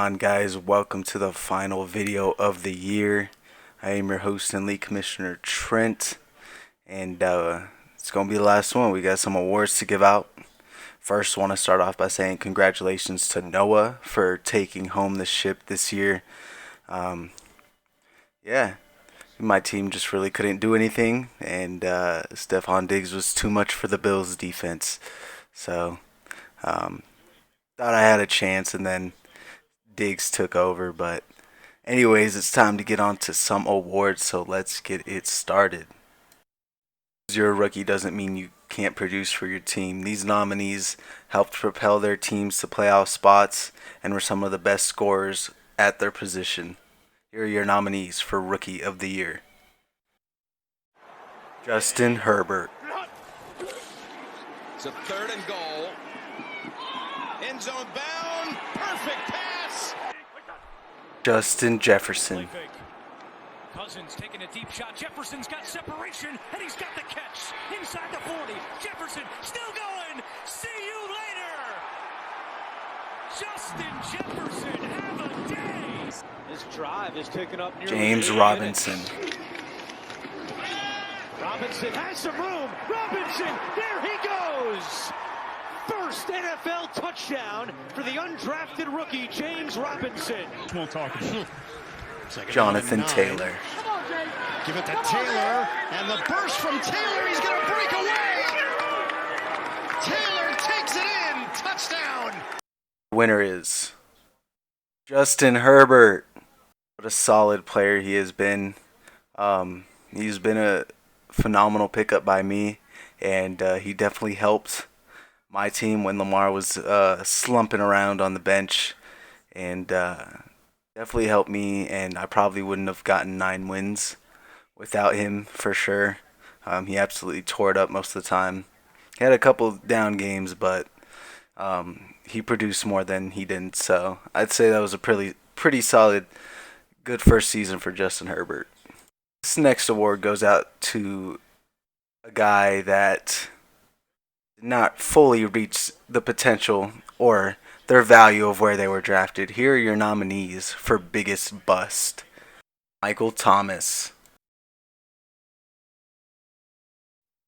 on, guys? Welcome to the final video of the year. I am your host and league commissioner, Trent, and it's going to be the last one. We got some awards to give out. First, want to start off by saying congratulations to Noah for taking home the ship this year. Yeah, my team just really couldn't do anything, and Stephon Diggs was too much for the Bills' defense. So, thought I had a chance, and then Diggs took over. But anyways, it's time to get on to some awards, so let's get it started. You're a rookie doesn't mean you can't produce for your team. These nominees helped propel their teams to playoff spots and were some of the best scorers at their position. Here are your nominees for Rookie of the Year. Justin Herbert. It's a 3rd and goal. End zone bound. Perfect pass. Justin Jefferson. Cousins taking a deep shot. Jefferson's got separation, and he's got the catch inside the 40. Jefferson still going. See you later. Justin Jefferson, have a day. This drive is taken up near James Robinson. Robinson has some room. Robinson, there he goes. First NFL touchdown for the undrafted rookie, James Robinson. We'll talk. Jonathan Taylor. Give it to Taylor, and the burst from Taylor, he's going to break away. Taylor takes it in, touchdown. Winner is Justin Herbert. What a solid player he has been. He's been a phenomenal pickup by me, and he definitely helped my team when Lamar was slumping around on the bench, and definitely helped me, and I probably wouldn't have gotten 9 wins without him for sure. He absolutely tore it up most of the time. He had a couple down games, but he produced more than he didn't, so I'd say that was a pretty solid, good first season for Justin Herbert. This next award goes out to a guy that did not fully reach the potential or their value of where they were drafted. Here are your nominees for biggest bust. Michael Thomas,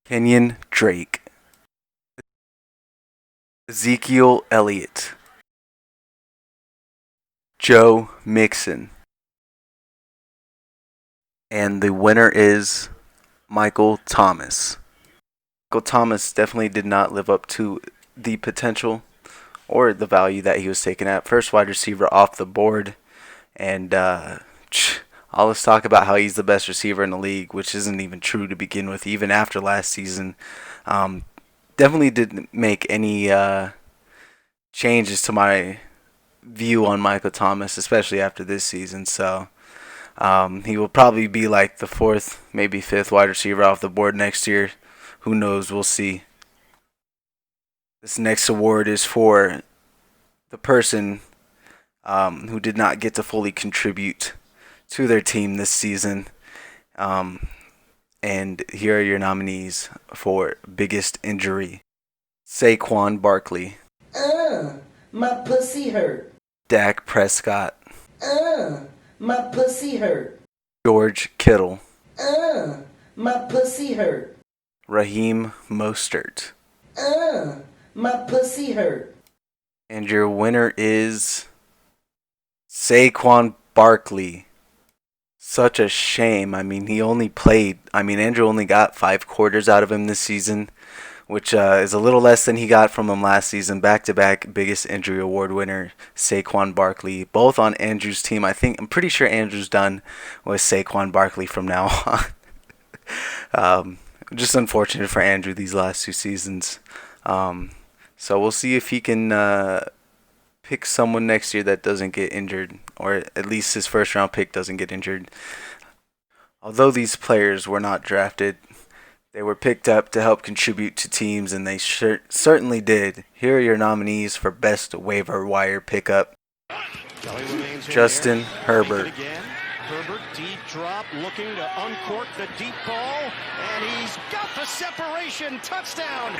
Kenyon Drake, Ezekiel Elliott, Joe Mixon, and the winner is Michael Thomas. Michael Thomas definitely did not live up to the potential or the value that he was taken at. First wide receiver off the board, and all this talk about how he's the best receiver in the league, which isn't even true to begin with, even after last season. Definitely didn't make any changes to my view on Michael Thomas, especially after this season. So he will probably be like the 4th, maybe 5th wide receiver off the board next year. Who knows? We'll see. This next award is for the person who did not get to fully contribute to their team this season. And here are your nominees for biggest injury. Saquon Barkley. My pussy hurt. Dak Prescott. My pussy hurt. George Kittle. My pussy hurt. Raheem Mostert. My pussy hurt. And your winner is Saquon Barkley. Such a shame. Andrew only got 5 quarters out of him this season, which is a little less than he got from him last season. Back-to-back biggest injury award winner, Saquon Barkley. Both on Andrew's team. I'm pretty sure Andrew's done with Saquon Barkley from now on. Just unfortunate for Andrew these last 2 seasons. So we'll see if he can pick someone next year that doesn't get injured, or at least his first round pick doesn't get injured. Although these players were not drafted, they were picked up to help contribute to teams, and they certainly did. Here are your nominees for best waiver wire pickup. Justin Herbert. Herbert, deep drop, looking to uncork the deep ball, and he's got the separation, touchdown.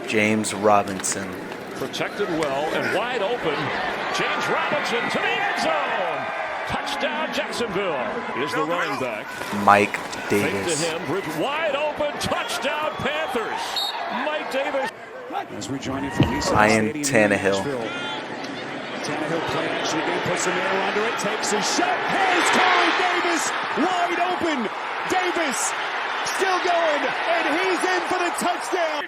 James Robinson. Protected well and wide open. James Robinson to the end zone. Touchdown Jacksonville is the running back. Mike Fake Davis. to him. Wide open. Touchdown Panthers. Mike Davis. As we join you from Ryan Tannehill. Tannehill play action again, puts an air under it, takes a shot. Here's Corey Davis, wide open. Davis still going, and he's in for the touchdown.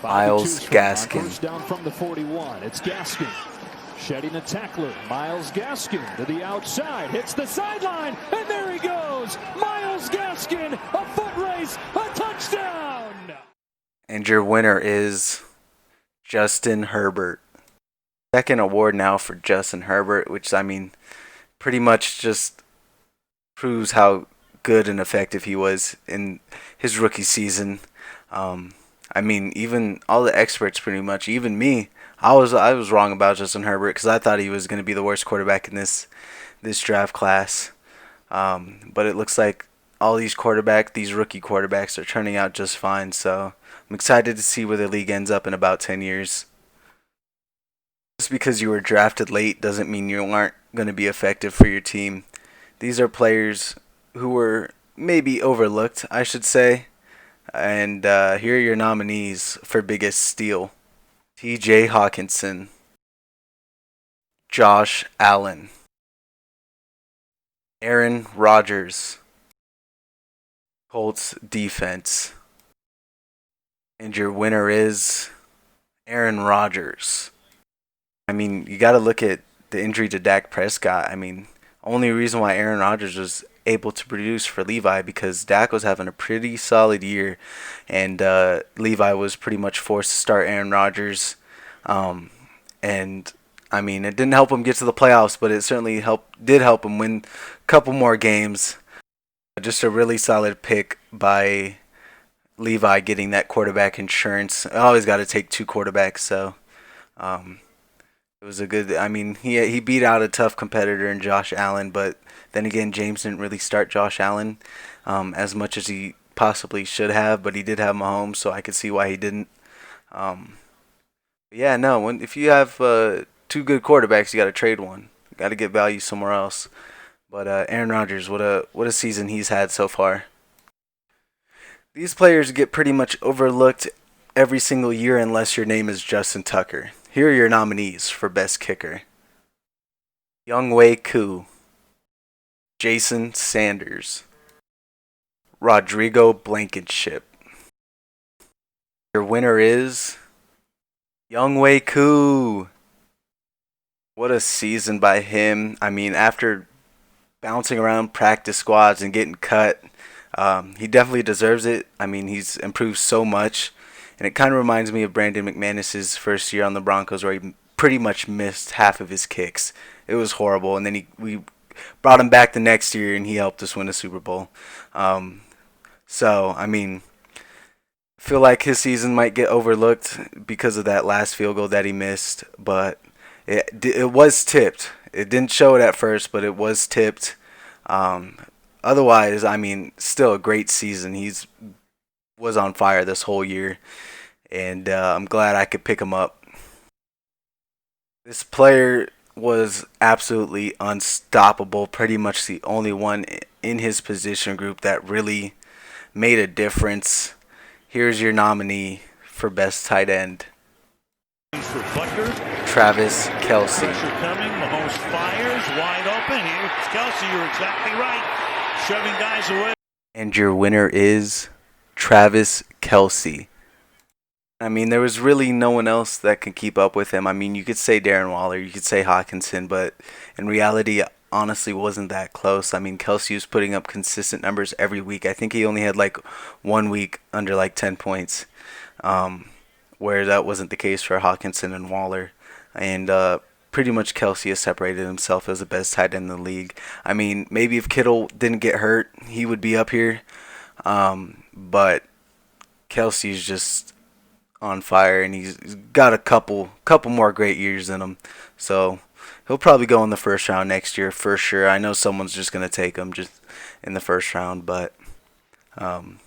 Miles Gaskin. First down from the 41. It's Gaskin shedding a tackler. Miles Gaskin to the outside, hits the sideline, and there he goes. Miles Gaskin, a foot race, a touchdown. And your winner is Justin Herbert. Second award now for Justin Herbert, which, I mean, pretty much just proves how good and effective he was in his rookie season. I mean, even all the experts pretty much, even me, I was wrong about Justin Herbert because I thought he was going to be the worst quarterback in this draft class. But it looks like all these rookie quarterbacks are turning out just fine. So I'm excited to see where the league ends up in about 10 years. Just because you were drafted late doesn't mean you aren't going to be effective for your team. These are players who were maybe overlooked, I should say. And here are your nominees for biggest steal. T.J. Hawkinson, Josh Allen, Aaron Rodgers, Colts defense. And your winner is Aaron Rodgers. I mean, you got to look at the injury to Dak Prescott. I mean, only reason why Aaron Rodgers was able to produce for Levi because Dak was having a pretty solid year, and Levi was pretty much forced to start Aaron Rodgers. And I mean, it didn't help him get to the playoffs, but it certainly did help him win a couple more games. Just a really solid pick by Levi, getting that quarterback insurance. I always got to take two quarterbacks, so it was a good. I mean, he beat out a tough competitor in Josh Allen, but then again, James didn't really start Josh Allen as much as he possibly should have, but he did have Mahomes, so I could see why he didn't. Yeah, no. If you have two good quarterbacks, you got to trade one. You got to get value somewhere else. But Aaron Rodgers, what a season he's had so far. These players get pretty much overlooked every single year unless your name is Justin Tucker. Here are your nominees for best kicker. Younghoe Koo, Jason Sanders, Rodrigo Blankenship. Your winner is Younghoe Koo. What a season by him. I mean, after bouncing around practice squads and getting cut, he definitely deserves it. I mean, he's improved so much. And it kind of reminds me of Brandon McManus's first year on the Broncos, where he pretty much missed half of his kicks. It was horrible. And then we brought him back the next year, and he helped us win a Super Bowl. So, I mean, I feel like his season might get overlooked because of that last field goal that he missed. But it was tipped. It didn't show it at first, but it was tipped. Otherwise, I mean, still a great season. Was on fire this whole year, and I'm glad I could pick him up. This player was absolutely unstoppable, pretty much the only one in his position group that really made a difference. Here's your nominee for best tight end. For Butker. Travis Kelce. Pressure coming, Mahomes fires, wide open. Here's Kelce, you're exactly right. Shoving guys away. And your winner is Travis Kelce. I mean, there was really no one else that could keep up with him. I mean, you could say Darren Waller, you could say Hawkinson, but in reality, honestly, wasn't that close. I mean, Kelce was putting up consistent numbers every week. I think he only had like 1 week under like 10 points, where that wasn't the case for Hawkinson and Waller. And pretty much Kelce has separated himself as the best tight end in the league. I mean, maybe if Kittle didn't get hurt, he would be up here. But Kelce's just on fire, and he's got a couple more great years in him. So he'll probably go in the first round next year for sure. I know someone's just going to take him just in the first round, but and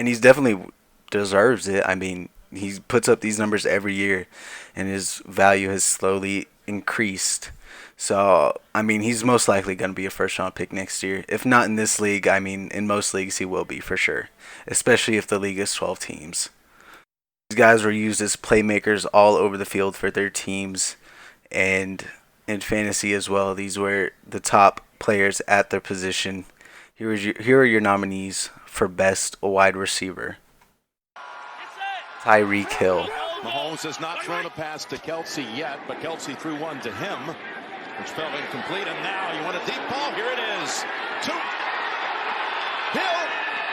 he's definitely deserves it. I mean, he puts up these numbers every year, and his value has slowly increased. So, I mean, he's most likely going to be a first-round pick next year. If not in this league, I mean, in most leagues he will be for sure, especially if the league is 12 teams. These guys were used as playmakers all over the field for their teams, and in fantasy as well. These were the top players at their position. Here are your nominees for best wide receiver. Tyreek Hill. Mahomes has not thrown a pass to Kelsey yet, but Kelsey threw one to him, which fell incomplete. And now you want a deep ball. Here it is. To Hill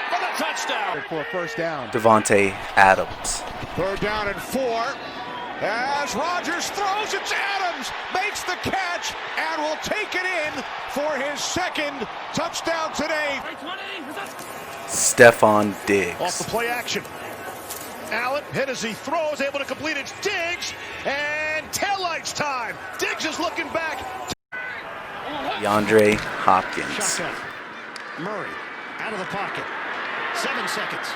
for the touchdown. For a first down. Devontae Adams. 3rd down and 4. As Rodgers throws, it's Adams. Makes the catch and will take it in for his 2nd touchdown today. Stephon Diggs. Off the play action. Allen hit as he throws, able to complete it. Diggs, and taillights time. Diggs is looking back. DeAndre Hopkins. Shotgun. Murray out of the pocket. 7 seconds.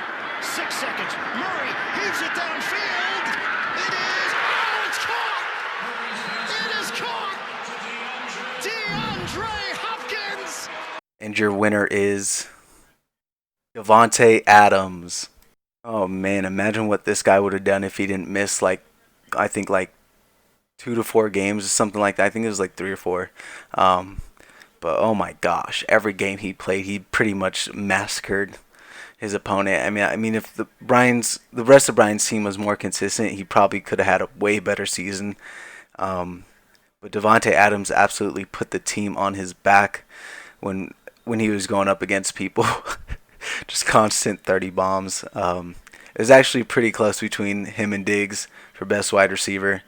6 seconds. Murray heaves it downfield. It is. Oh, it's caught. It is caught. DeAndre Hopkins. And your winner is Devontae Adams. Oh man, imagine what this guy would have done if he didn't miss I think 2 to 4 games or something like that. I think it was 3 or 4. But oh my gosh, every game he played, he pretty much massacred his opponent. I mean, if the rest of Brian's team was more consistent, he probably could have had a way better season. But Devontae Adams absolutely put the team on his back when he was going up against people. Just constant 30 bombs. It was actually pretty close between him and Diggs for best wide receiver,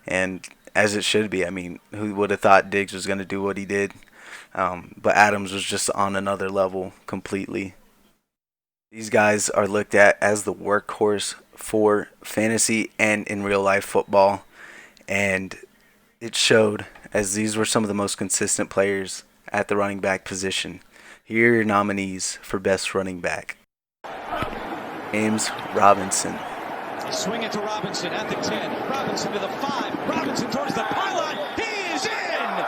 and as it should be. I mean, who would have thought Diggs was going to do what he did? But Adams was just on another level completely. These guys are looked at as the workhorse for fantasy and in real life football, and it showed, as these were some of the most consistent players at the running back position. Here are your nominees for best running back. James Robinson. Swing it to Robinson at the 10. Robinson to the 5. Robinson towards the pylon. He is in!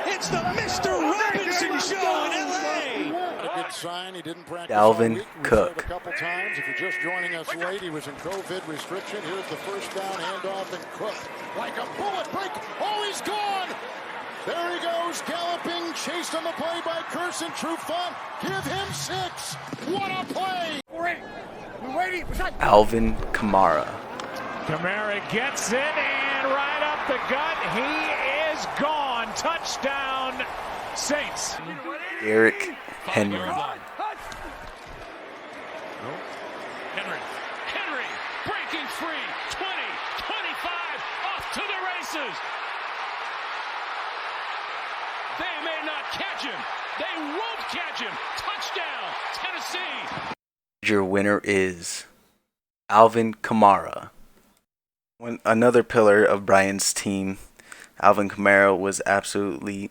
It's the Mr. Robinson show in L.A. A good sign. He didn't practice Dalvin all week. Cook. A couple times. If you're just joining us late, he was in COVID restriction. Here's the first down handoff, and Cook like a bullet break. Oh, he's gone! There he goes, galloping, chased on the play by Curson. True fun. Give him 6. What a play! Alvin Kamara. Kamara gets it, and right up the gut, he is gone. Touchdown, Saints. Derrick Henry. Henry breaking free. 20, 25, off to the races. They may not catch him. They won't catch him. Touchdown, Tennessee. Your winner is Alvin Kamara. Another pillar of Brian's team, Alvin Kamara was absolutely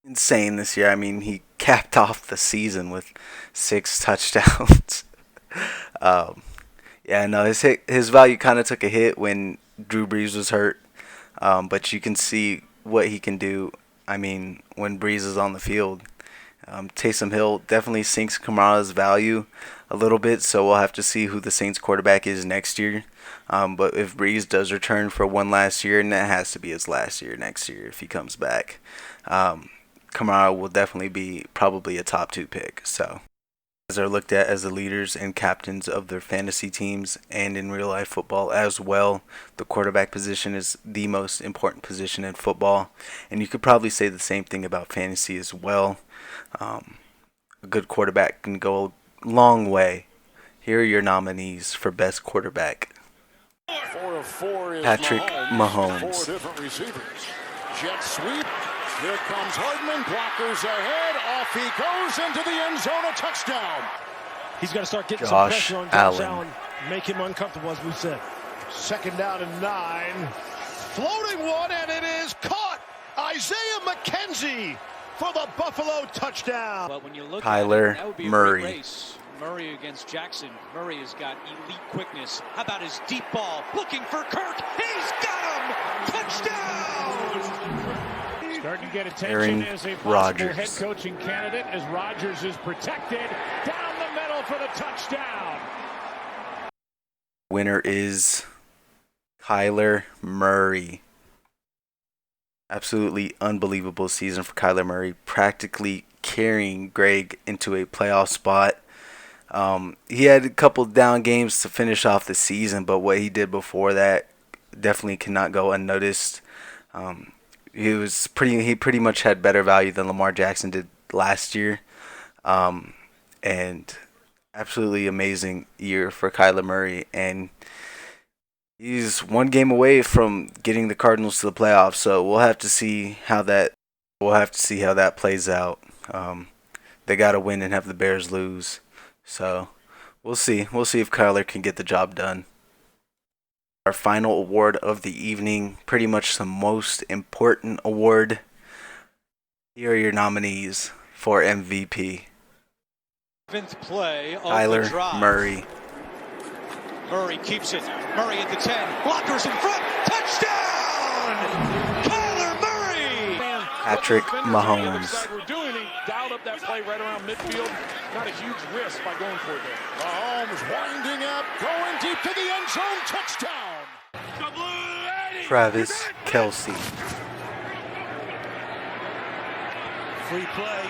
insane this year. I mean, he capped off the season with 6 touchdowns. His value kind of took a hit when Drew Brees was hurt, but you can see what he can do. I mean, when Brees is on the field. Taysom Hill definitely sinks Kamara's value a little bit, so we'll have to see who the Saints quarterback is next year. But if Brees does return for one last year, and that has to be his last year next year if he comes back, Kamara will definitely be probably a top 2 pick. So, as are looked at as the leaders and captains of their fantasy teams and in real life football as well, the quarterback position is the most important position in football, and you could probably say the same thing about fantasy as well. A good quarterback can go a long way. Here are your nominees for best quarterback. 4 of 4 is Patrick Mahomes. 4 different receivers. Jet sweep. Here comes Hardman. Blockers ahead. Off he goes into the end zone. A touchdown. He's got to start getting some Josh pressure on Josh Allen. Allen. Make him uncomfortable, as we said. 2nd down and 9. Floating one, and it is caught. Isaiah McKenzie for the Buffalo touchdown. But when you look Kyler at it, that would be a Murray. great race. Murray against Jackson. Murray has got elite quickness. How about his deep ball? Looking for Kirk. He's got him! Touchdown! Starting to get attention Aaron as a possible Rodgers. head coaching candidate as Rodgers is protected down the middle for the touchdown. Winner is Kyler Murray. Absolutely unbelievable season for Kyler Murray, practically carrying Greg into a playoff spot. He had a couple down games to finish off the season, but what he did before that definitely cannot go unnoticed. He pretty much had better value than Lamar Jackson did last year, and absolutely amazing year for Kyler Murray, and he's one game away from getting the Cardinals to the playoffs. So we'll have to see how that plays out. They got to win and have the Bears lose. So we'll see. We'll see if Kyler can get the job done. Our final award of the evening, pretty much the most important award. Here are your nominees for MVP. 7th play of the Kyler drive. Murray. Murray keeps it. Murray at the 10. Blockers in front. Touchdown! Kyler Murray! Patrick Mahomes. We're doing it. Dialed up that play right around midfield. Not a huge risk by going for it there. Mahomes winding up, going deep to the end zone. Touchdown! Travis Kelce. Free play.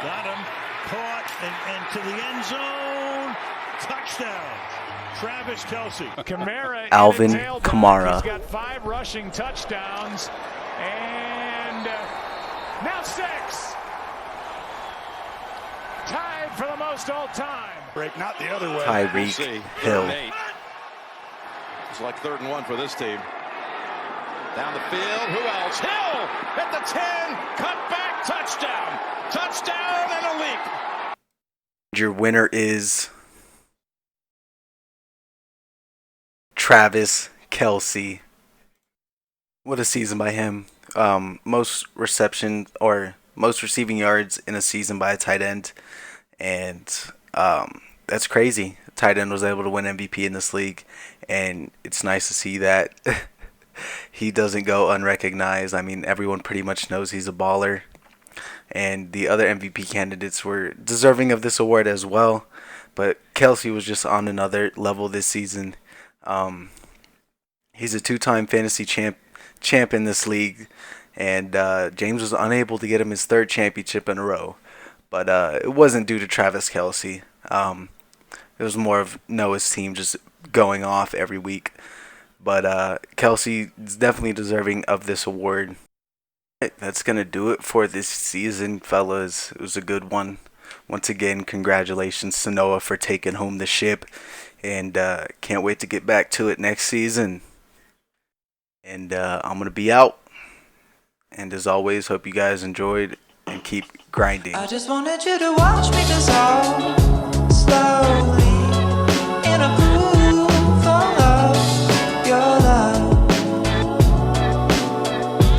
Got him. Caught and to the end zone. Touchdown. Travis Kelce. Kamara Alvin in the tailback. Kamara. He's got 5 rushing touchdowns. And now 6. Tied for the most all time. Break not the other way. Tyreek See. Hill. 3rd and 8. It's like 3rd and 1 for this team. Down the field. Who else? Hill at the 10. Cut back. Touchdown. Touchdown and a leap. Your winner is Travis Kelce. What a season by him. Most receiving yards in a season by a tight end. And that's crazy. The tight end was able to win MVP in this league. And it's nice to see that he doesn't go unrecognized. I mean, everyone pretty much knows he's a baller. And the other MVP candidates were deserving of this award as well. But Kelce was just on another level this season. He's a 2-time fantasy champ in this league. And James was unable to get him his 3rd championship in a row. But it wasn't due to Travis Kelce. It was more of Noah's team just going off every week. But Kelce is definitely deserving of this award. That's going to do it for this season, fellas. It was a good one. Once again, congratulations to Noah for taking home the ship. And can't wait to get back to it next season. And I'm going to be out. And as always, hope you guys enjoyed and keep grinding. I just wanted you to watch me dissolve.